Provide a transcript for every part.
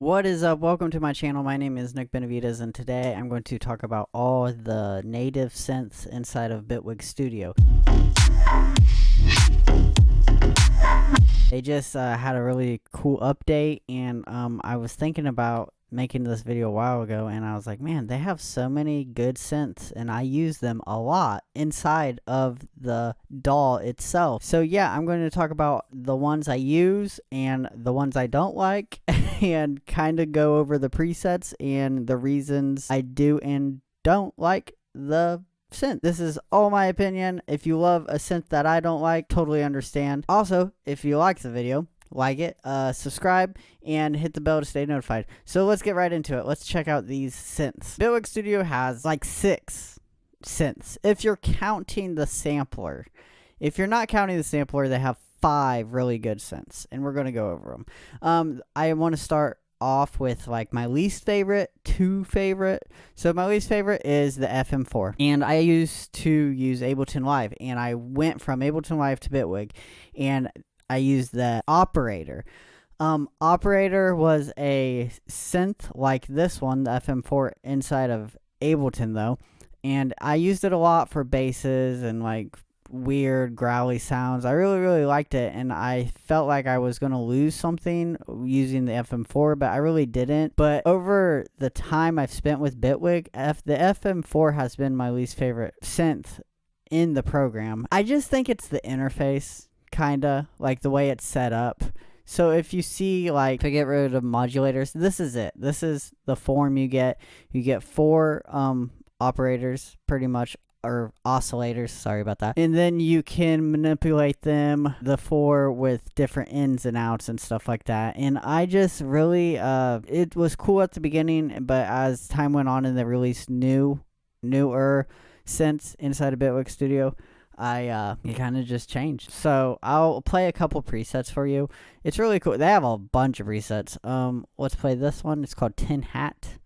What is up? Welcome to my channel. My name is Benavidez, and today I'm going to talk about all the native synths inside of Bitwig Studio. They just had a really cool update, and I was thinking about making this video a while ago, and I was like, man, they have so many good synths, and I use them a lot inside of the DAW itself. So yeah, I'm going to talk about the ones I use and the ones I don't like, and kind of go over the presets and the reasons I do and don't like the synth. This is all my opinion. If you love a synth that I don't like, totally understand. Also, if you like the video, like it, subscribe, and hit the bell to stay notified. So let's get right into it. Let's check out these synths. Bitwig Studio has like 6 synths, if you're counting the sampler. If you're not counting the sampler, they have 5 really good synths, and we're going to go over them. I want to start off with like my least favorite, 2 favorite. So my least favorite is the FM4, and I used to use Ableton Live, and I went from Ableton Live to Bitwig, and I used the Operator. Operator was a synth like this one, the FM4, inside of Ableton though, and I used it a lot for basses and like weird growly sounds. I really liked it, and I felt like I was going to lose something using the FM4, but I really didn't. But over the time I've spent with Bitwig, the FM4 has been my least favorite synth in the program. I just think it's the interface, kinda like the way it's set up. So if you see, like, to get rid of modulators, this is it. This is the form you get. You get 4 operators pretty much, or oscillators, sorry about that, and then you can manipulate them, the 4 with different ins and outs and stuff like that. And I just really it was cool at the beginning, but as time went on and they released newer synths inside of Bitwig Studio, it kind of just changed. So I'll play a couple presets for you. It's really cool. They have a bunch of presets. Let's play this one. It's called Tin Hat.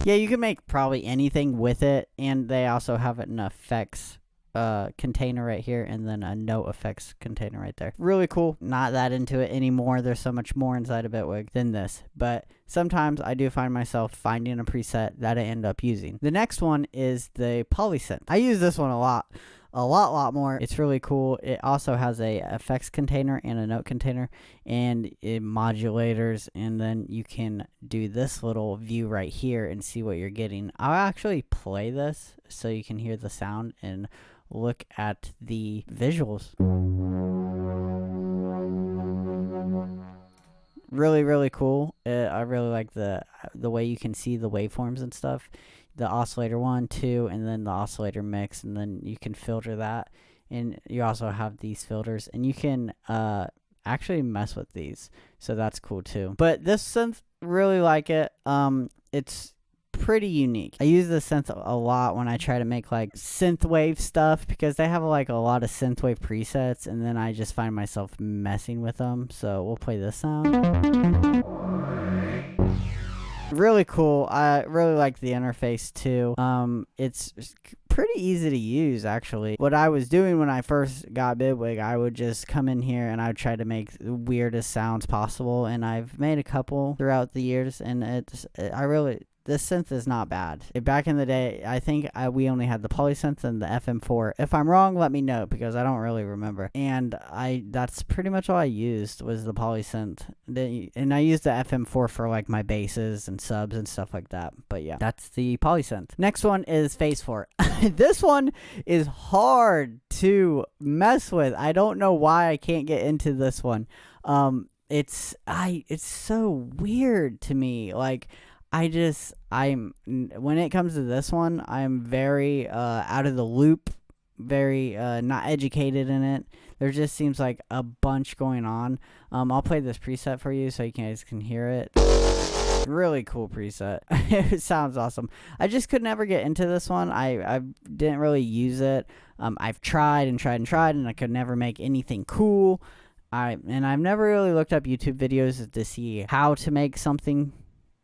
Yeah, you can make probably anything with it, and they also have an effects container right here, and then a no effects container right there. Really cool. Not that into it anymore. There's so much more inside of Bitwig than this, but sometimes I do find myself finding a preset that I end up using. The next one is the polysynth. I use this one a lot more. It's really cool. It also has a effects container and a note container, and it modulators, and then you can do this little view right here and see what you're getting. I'll actually play this so you can hear the sound and look at the visuals. Really cool. I really like the way you can see the waveforms and stuff. The oscillator 1, 2, and then the oscillator mix, and then you can filter that. And you also have these filters, and you can actually mess with these, so that's cool too. But this synth, really like it. It's pretty unique. I use this synth a lot when I try to make like synthwave stuff, because they have like a lot of synthwave presets, and then I just find myself messing with them. So we'll play this sound. Really cool. I really like the interface too. It's pretty easy to use, actually. What I was doing when I first got Bitwig, I would just come in here and I would try to make the weirdest sounds possible, and I've made a couple throughout the years, and this synth is not bad. Back in the day, I think we only had the polysynth and the FM4. If I'm wrong, let me know, because I don't really remember. And that's pretty much all I used was the polysynth. And I used the FM4 for like my basses and subs and stuff like that. But yeah, that's the polysynth. Next one is Phase 4. This one is hard to mess with. I don't know why I can't get into this one. It's so weird to me. Like, when it comes to this one, I'm very out of the loop, very not educated in it. There just seems like a bunch going on. I'll play this preset for you so you guys can hear it. Really cool preset. It sounds awesome. I just could never get into this one. I didn't really use it. I've tried and I could never make anything cool. I've never really looked up YouTube videos to see how to make something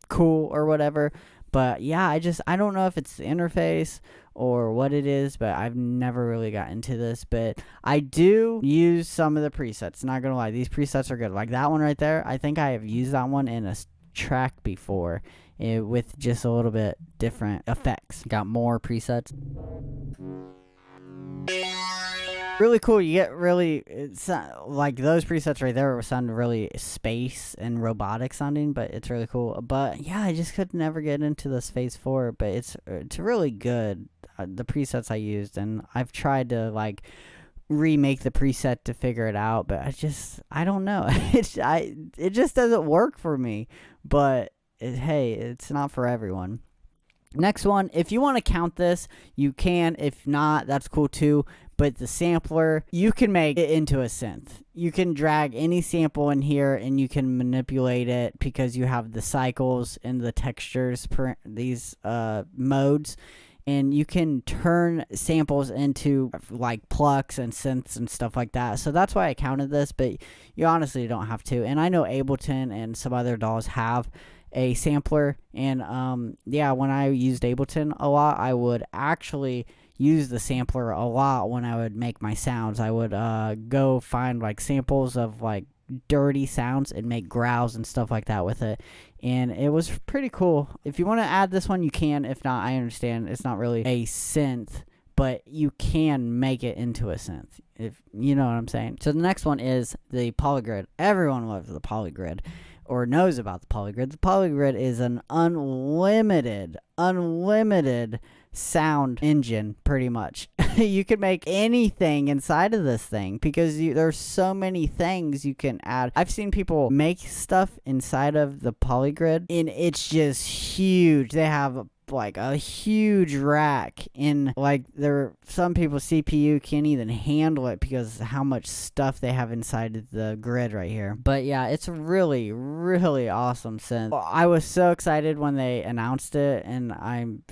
cool or whatever, But yeah, I don't know if it's the interface or what it is, but I've never really got into this. But I do use some of the presets. Not gonna lie, these presets are good. Like that one right there, I think I have used that one in a track before, with just a little bit different effects. Got more presets. Really cool. You get really, it's like those presets right there sound really space and robotic sounding, but it's really cool. But yeah, I just could never get into this Phase 4, but it's really good. The presets I used, and I've tried to like remake the preset to figure it out, but I don't know. It just doesn't work for me. But hey, it's not for everyone. Next one, if you want to count this, you can. If not, that's cool too. But the sampler, you can make it into a synth. You can drag any sample in here and you can manipulate it because you have the cycles and the textures, these modes. And you can turn samples into like plucks and synths and stuff like that. So that's why I counted this, but you honestly don't have to. And I know Ableton and some other DAWs have a sampler. And yeah, when I used Ableton a lot, I would actually use the sampler a lot when I would make my sounds. I would go find like samples of like dirty sounds and make growls and stuff like that with it, and it was pretty cool. If you want to add this one, you can. If not, I understand. It's not really a synth, but you can make it into a synth, if you know what I'm saying. So the next one is the Polygrid. Everyone loves the Polygrid or knows about the Polygrid. The Polygrid is an unlimited sound engine, pretty much. You can make anything inside of this thing because there's so many things you can add. I've seen people make stuff inside of the Polygrid and it's just huge. They have like a huge rack, and like some people's CPU can't even handle it because of how much stuff they have inside the grid right here. But yeah, it's really awesome synth. I was so excited when they announced it, and I'm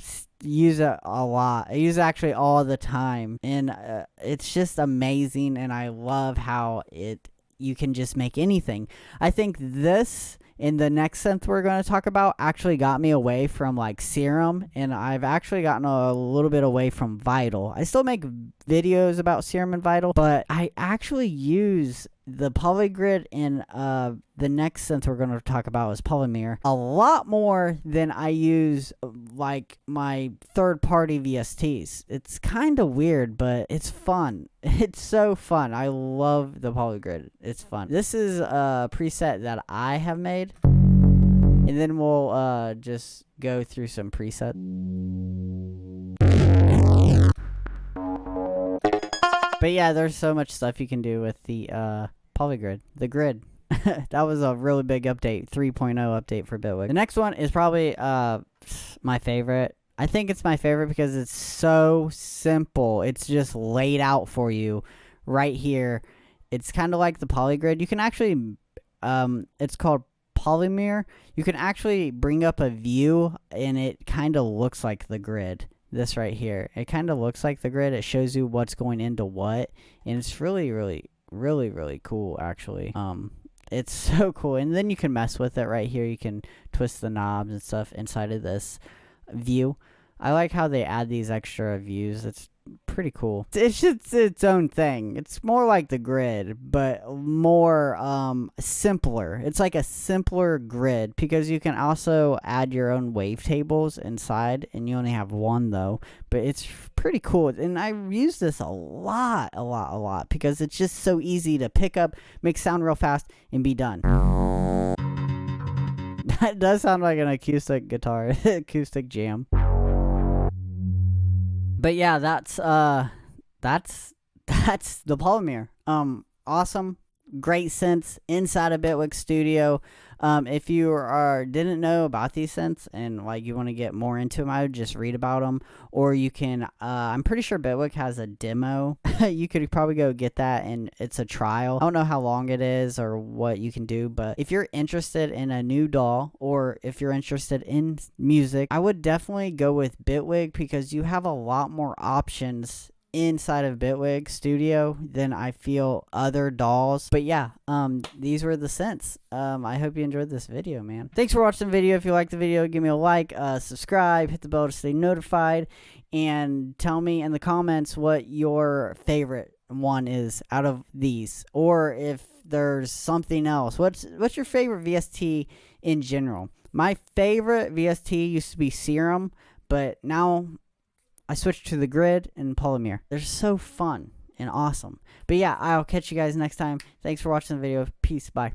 use it a lot. I use it actually all the time, and it's just amazing, and I love how you can just make anything. I think this in the next synth we're going to talk about actually got me away from like Serum, and I've actually gotten a little bit away from Vital. I still make videos about Serum and Vital, but I actually use the Polygrid in the next synth we're going to talk about is Polymer a lot more than I use like my third-party VSTs. It's kind of weird, but it's fun. It's so fun. I love the Polygrid. It's fun. This is a preset that I have made, and then we'll just go through some presets. But yeah, there's so much stuff you can do with the Polygrid, the grid. That was a really big update, 3.0 update for Bitwig. The next one is probably my favorite. I think it's my favorite because it's so simple. It's just laid out for you right here. It's kind of like the Polygrid. You can actually, it's called Polymer. You can actually bring up a view and it kind of looks like the grid. This right here, it kind of looks like the grid. It shows you what's going into what, and it's really cool actually. It's so cool, and then you can mess with it right here. You can twist the knobs and stuff inside of this view. I like how they add these extra views. It's pretty cool. It's just its own thing. It's more like the grid, but more simpler. It's like a simpler grid because you can also add your own wavetables inside, and you only have one though, but it's pretty cool. And I use this a lot because it's just so easy to pick up, make sound real fast, and be done. That does sound like an acoustic guitar, acoustic jam. But yeah, that's the Polymer. Awesome, great synths inside of Bitwig Studio. If you didn't know about these synths and like you want to get more into them, I would just read about them, or you can. I'm pretty sure Bitwig has a demo. You could probably go get that, and it's a trial. I don't know how long it is or what you can do, but if you're interested in a new DAW or if you're interested in music, I would definitely go with Bitwig because you have a lot more options inside of Bitwig Studio than I feel other DAWs. But yeah, these were the Synths. I hope you enjoyed this video, man. Thanks for watching the video. If you liked the video, give me a like, subscribe, hit the bell to stay notified, and tell me in the comments what your favorite one is out of these, or if there's something else. What's your favorite VST in general? My favorite VST used to be Serum, but now I switched to the Grid and Polymer. They're so fun and awesome. But yeah, I'll catch you guys next time. Thanks for watching the video. Peace. Bye.